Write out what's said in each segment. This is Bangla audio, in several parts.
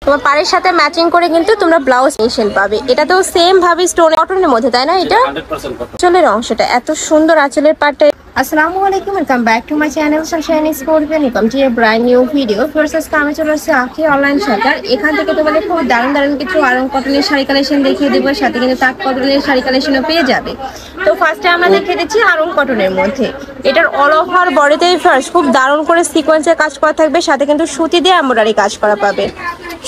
তোমার পাড়ের সাথে ম্যাচিং করে কিন্তু তোমরা ব্লাউজ মিশন পাবে। এটাতেও সেম ভাবে স্টোন কটনের মধ্যে, তাই না? এটা আঁচলের অংশটা এত সুন্দর, আঁচলের পাটটা। আসসালামু আলাইকুম, welcome back to my channel Sunshine sports, welcome to A brand new video. First আমি চলে আসছি আঁখি অনলাইন সরকার। এখান থেকে তোমাদের খুব দারুণ দারুণ কিছু আরং কটনের শাড়ি কালেকশন দেখিয়ে দেবো, সাথে কিন্তু তাঁত কটনের শাড়ি কালেকশনও পেয়ে যাবে। তো ফার্স্টে আমরা দেখিয়ে দিচ্ছি আরং কটনের মধ্যে। এটার অল ওভার বডিতেই ফার্স্ট খুব দারুণ করে সিকোয়েন্সের কাজ করা থাকবে, সাথে কিন্তু সুতি দিয়ে এমব্রয়ডারি কাজ করা পাবে।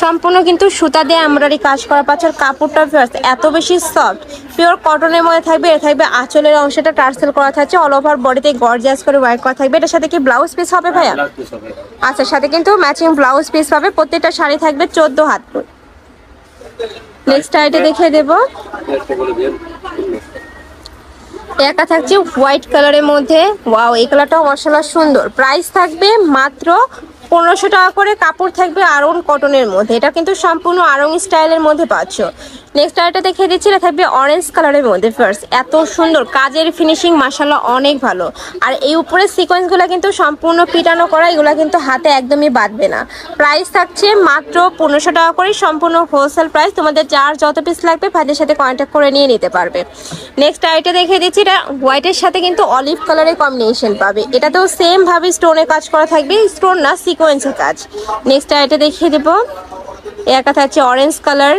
সম্পূর্ণ কিন্তু সুতা দিয়ে এমব্রয়ডারি কাজ করা পাচ্ছে। আর কাপড়টা ফার্স্ট এত বেশি সফট পিওর কটনের মধ্যে থাকবে। এটা থাকবে আঁচলের অংশটা টার্সেল করা থাকছে, অল ওভার বডিতে গর্জিয়াস করে ওয়ার্ক করা থাকবে। এটার সাথে কি ব্লাউজ পিস হবে ভাইয়া? আচ্ছা, সাথে কিন্তু ম্যাচিং ব্লাউজ পিস পাবে। প্রত্যেকটা শাড়ি থাকবে 14 হাত করে। নেক্সট আইটে দেখিয়ে দেবো, একা থাকছে হোয়াইট কালারের মধ্যে। ওয়াও, এই কালারটাও মাশাআল্লাহ সুন্দর। প্রাইস থাকবে মাত্র 1500 টাকা করে। কাপড় থাকবে আরং কটনের মধ্যে। এটা কিন্তু সম্পূর্ণ আরং স্টাইলের মধ্যে পাচ্ছ। নেক্সট আরেকটা দেখিয়ে দিচ্ছি, এটা থাকবে অরেঞ্জ কালারের মধ্যে। ফার্স্ট এত সুন্দর কাজের ফিনিশিং মাশাআল্লাহ অনেক ভালো। আর এই উপরের সিকোয়েন্সগুলো কিন্তু সম্পূর্ণ পিটানো করা, এগুলো কিন্তু হাতে একদমই বাঁধবে না। প্রাইস থাকছে মাত্র 1500 টাকা করে, সম্পূর্ণ হোলসেল প্রাইস। তোমাদের যার যত পিস লাগবে ভাইদের সাথে কন্ট্যাক্ট করে নিয়ে নিতে পারবে। নেক্সট আইটে দেখিয়ে দিচ্ছি, এটা হোয়াইটের সাথে কিন্তু অলিভ কালারের কম্বিনেশন পাবে। এটাতেও সেম ভাবে স্টোনের কাজ করা থাকবে, স্টোন না সিকোয়েন্সের কাজ। নেক্সট আইটে দেখিয়ে দেবো, একা থাকছে অরেঞ্জ কালার।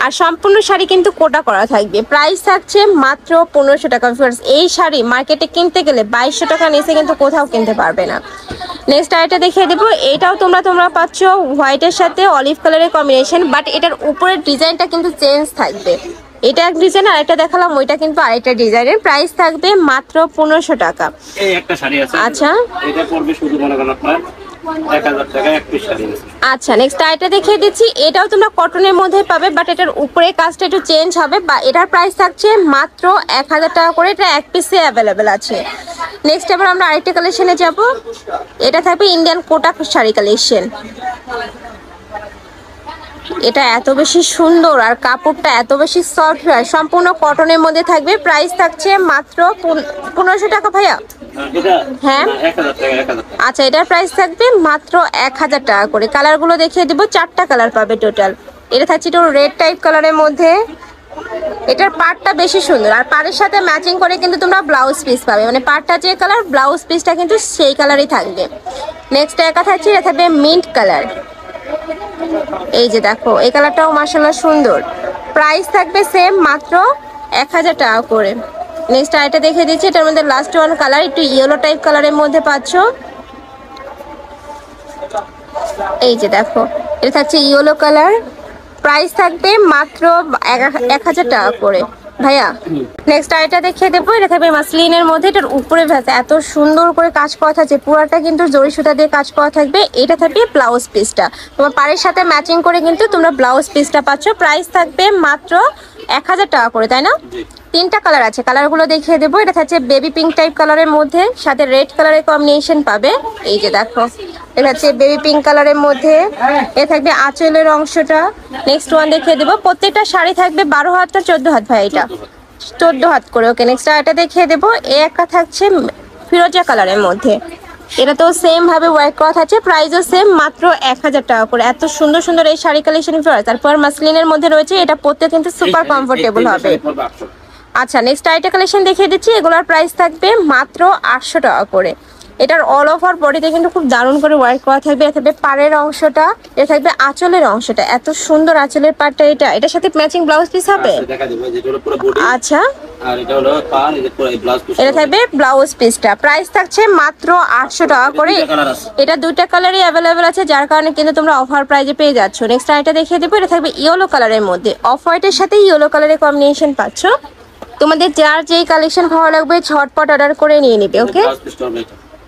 আর সম্পূর্ণ শাড়ি কিন্তু কোটা করা থাকবে। প্রাইস থাকছে মাত্র 1500 টাকা। এই শাড়ি মার্কেটে কিনতে গেলে 2200 টাকা নিচে কিন্তু কোথাও কিনতে পারবে না। নেক্সট আইটা দেখিয়ে দেবো, এটাও তোমরা পাচ্ছ হোয়াইটের সাথে অলিভ কালারের কম্বিনেশন, বাট এটার উপরের ডিজাইনটা কিন্তু চেঞ্জ থাকবে। এটা এক ডিজাইন, আর একটা দেখালাম ওইটা কিন্তু আরেকটা ডিজাইনের। প্রাইস থাকবে মাত্র 1500 টাকা। এই একটা শাড়ি আছে, আচ্ছা এটা পড়বে শুধু মনে করেন আপনার 1000 টাকা এক পিস শাড়ি। আচ্ছা, নেক্সট আইটা দেখিয়ে দিচ্ছি, এটাও তোমরা কটনের মধ্যে পাবে, বাট এটার উপরে কাজটা একটু চেঞ্জ হবে। বা এটার প্রাইস থাকছে মাত্র 1000 টাকা করে। এটা এক পিসে অ্যাভেলেবেল আছে। নেক্সট এবার আমরা আরেকটা কালেকশনে যাব। এটা থাকবে ইন্ডিয়ান কোটা শাড়ি কালেকশন। এটা এত বেশি সুন্দর আর কাপড়টা এত বেশি সফট হয়, সম্পূর্ণ কটনের মধ্যে থাকবে। প্রাইস থাকছে মাত্র 1500 টাকা ভাইয়া। হ্যাঁ আচ্ছা, এটার প্রাইস থাকবে মাত্র 1000 টাকা করে। কালারগুলো দেখিয়ে দেবো, 4টা কালার পাবে টোটাল। এটা থাকছে একটু রেড টাইপ কালারের মধ্যে। এটার পাড়টা বেশি সুন্দর, আর পাড়ের সাথে ম্যাচিং করে কিন্তু তোমরা ব্লাউজ পিস পাবে। মানে পাড়টা যে কালার, ব্লাউজ পিসটা কিন্তু সেই কালারই থাকবে। নেক্সট একা থাকছে, এটা থাকবে মিন্ট কালার। এই যে দেখো, এই কালারটাও মাশাআল্লাহ সুন্দর। প্রাইস থাকবে সেম মাত্র 1000 টাকা করে। নেক্সট আইটা দেখে দিচ্ছি, এটার মধ্যে লাস্ট ওয়ান কালার একটু ইয়েলো টাইপ কালারের মধ্যে পাচ্ছ। এই যে দেখো, এটা থাকছে ইয়েলো কালার। প্রাইস থাকবে মাত্র 1000 টাকা করে ভাইয়া। নেক্সট আইটা দেখিয়ে দেবো, এটা থাকবে মাসলিনের মধ্যে। এটার উপরে ভেজা এত সুন্দর করে কাজ করা থাকছে, পুরাটা কিন্তু জরি সুতা দিয়ে কাজ করা থাকবে। এটা থাকবে ব্লাউজ পিসটা, তোমার পাড়ের সাথে ম্যাচিং করে কিন্তু তোমরা ব্লাউজ পিসটা পাচ্ছ। প্রাইস থাকবে মাত্র 1000 টাকা করে, তাই না? 3টা কালার আছে, কালারগুলো দেখিয়ে দেবো। এটা থাকছে বেবি পিঙ্ক টাইপ কালারের মধ্যে, সাথে রেড কালারের কম্বিনেশন পাবে। এই যে দেখো, এটা হচ্ছে বেবি পিঙ্ক কালারের মধ্যে। এ থাকবে আঁচলের অংশটা। নেক্সট ওয়ান দেখিয়ে দেবো, প্রত্যেকটা শাড়ি থাকবে 12 হাত আর 14 হাত ভাই, এটা 14 হাত করে। ওকে, নেক্সট এটা দেখিয়ে দেবো, একটা থাকছে ফিরোজা কালারের মধ্যে। এটা তো সেম ভাবে ওয়ার্ক করা থাকছে। প্রাইসও সেম মাত্র 1000 টাকা করে। এত সুন্দর সুন্দর এই শাড়ি কালেকশন। তারপর মাসলিনের মধ্যে রয়েছে, এটা পরতে কিন্তু সুপার কমফোর্টেবল হবে। আচ্ছা, নেক্সট আইটা কালেকশন দেখিয়ে দিচ্ছি। এগুলোর প্রাইস থাকবে মাত্র 800 টাকা করে। এটার অল ওভার বডিতে কিন্তু খুব দারুণ করে ওয়ার্ক করা থাকবে। এটা থাকবে পাড়ের অংশটা, এটা থাকবে আঁচলের অংশটা। এত সুন্দর আঁচলের পাড়টা। এটার সাথে ম্যাচিং ব্লাউজ পিস হবে। আচ্ছা, এটা থাকবে ব্লাউজ পিসটা। প্রাইস থাকছে মাত্র 800 টাকা করে। এটা 2টা কালারই অ্যাভেলেবেল আছে, যার কারণে কিন্তু তোমরা অফার প্রাইজে পেয়ে যাচ্ছ। নেক্সট আইটা দেখিয়ে দেবো, এটা থাকবে ইয়েলো কালারের মধ্যে। অফ হোয়াইটের সাথে ইয়েলো কালারের কম্বিনেশন পাচ্ছ। তোমাদের যার যেই কালেকশন ভালো লাগবে ঝটপট অর্ডার করে নিয়ে নিবে। ওকে,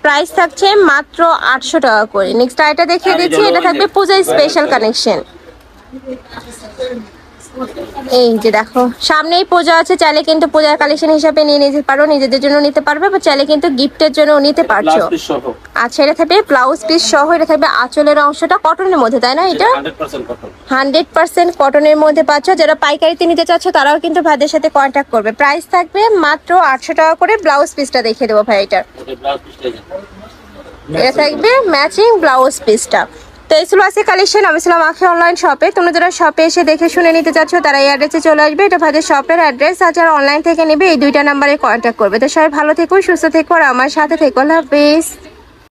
প্রাইস থাকছে মাত্র 800 টাকা করে। নেক্সট আইটা দেখিয়ে দিচ্ছি, এটা থাকবে পূজা স্পেশাল কালেকশন। এই যে দেখো, সামনেই পূজা আছে, চাইলে কিন্তু পূজার কালেকশন হিসাবে নিয়ে নিতে পারো, নিজেদের জন্য নিতে পারবে, বা চাইলে কিন্তু গিফটের জন্য নিতে পারছো। আচ্ছা, এটা থাকবে ব্লাউজ পিস সহ। এটা থাকবে আঁচলের অংশটা কটনের মধ্যে, তাই না? এটা 100% কটনের মধ্যে পাচ্ছ। যারা পাইকারিতে নিতে চাচ্ছ তারাও কিন্তু ভাইদের সাথে কন্ট্যাক্ট করবে। প্রাইস থাকবে মাত্র 800 টাকা করে। ব্লাউজ পিসটা দেখে দেবো ভাই। এটা থাকবে ম্যাচিং ব্লাউজ পিসটা। তো এই ছিল আজকে কালেকশন। আমি ছিলাম আখি অনলাইন শপে। তোমরা যারা শপে এসে দেখে শুনে নিতে চাচ্ছ তারা এই অ্যাড্রেসে চলে আসবে। এটা ভাইদের শপের অ্যাড্রেস। আর যারা অনলাইন থেকে নেবে এই দুইটা নাম্বারে কন্ট্যাক্ট করবে। তো সবাই ভালো থেকো, সুস্থ থেকো আর আমার সাথে থেকো। আল্লাহ হাফেজ।